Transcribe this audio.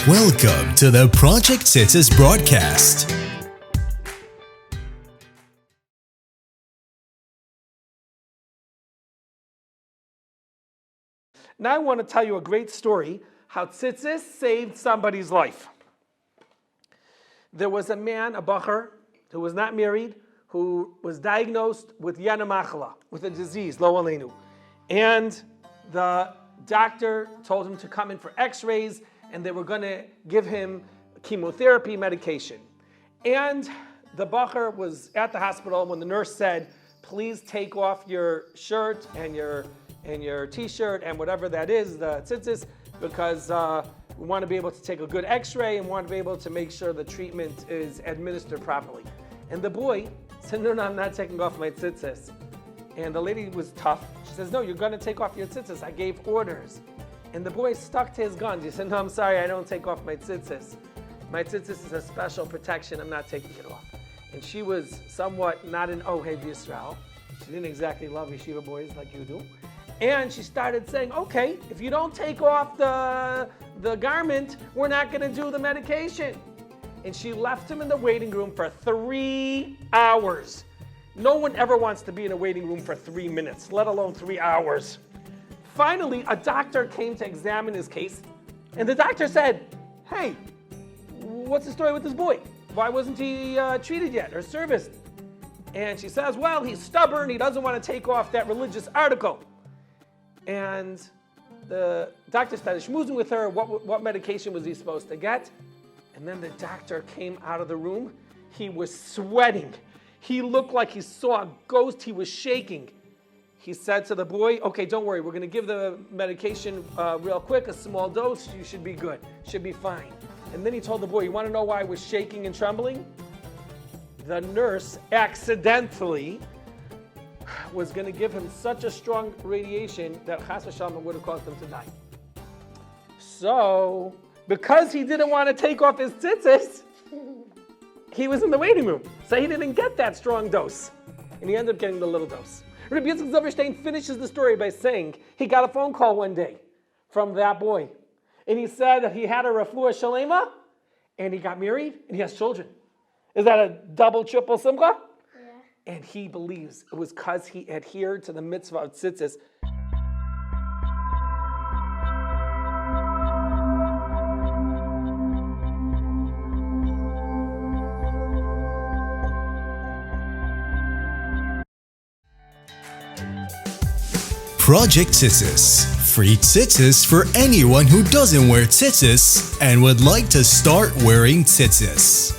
Welcome to the Project Tzitzis broadcast. Now I want to tell you a great story, how tzitzis saved somebody's life. There was a man, a bacher, who was not married, who was diagnosed with yana machala, with a disease, lo aleinu. And the doctor told him to come in for x-rays, and they were going to give him chemotherapy medication. And the bacher was at the hospital when the nurse said, please take off your shirt and your t-shirt and whatever that is, the tzitzis, because we want to be able to take a good x-ray and want to be able to make sure the treatment is administered properly. And the boy said, no, I'm not taking off my tzitzis. And the lady was tough. She says, no, you're going to take off your tzitzis. I gave orders. And the boy stuck to his guns. He said, no, I'm sorry, I don't take off my tzitzis. My tzitzis is a special protection. I'm not taking it off. And she was somewhat not an Ohev Yisrael. She didn't exactly love yeshiva boys like you do. And she started saying, okay, if you don't take off the garment, we're not going to do the medication. And she left him in the waiting room for 3 hours. No one ever wants to be in a waiting room for 3 minutes, let alone 3 hours. Finally, a doctor came to examine his case, and the doctor said, hey, what's the story with this boy? Why wasn't he treated yet or serviced? And she says, well, he's stubborn, he doesn't want to take off that religious article. And the doctor started schmoozing with her, what medication was he supposed to get? And then the doctor came out of the room. He was sweating. He looked like he saw a ghost. He was shaking. He said to the boy, okay, don't worry. We're going to give the medication real quick, a small dose. You should be good. Should be fine. And then he told the boy, you want to know why I was shaking and trembling? The nurse accidentally was going to give him such a strong radiation that Chas v'Shalom would have caused him to die. So, because he didn't want to take off his tzitzis, he was in the waiting room. So he didn't get that strong dose. And he ended up getting the little dose. Rabbi Zilberstein finishes the story by saying he got a phone call one day from that boy. And he said that he had a refuah shalema, and he got married, and he has children. Is that a double, triple simcha? Yeah. And he believes it was because he adhered to the mitzvah of tzitzis. Project Tzitzis. Free tzitzis for anyone who doesn't wear tzitzis and would like to start wearing tzitzis.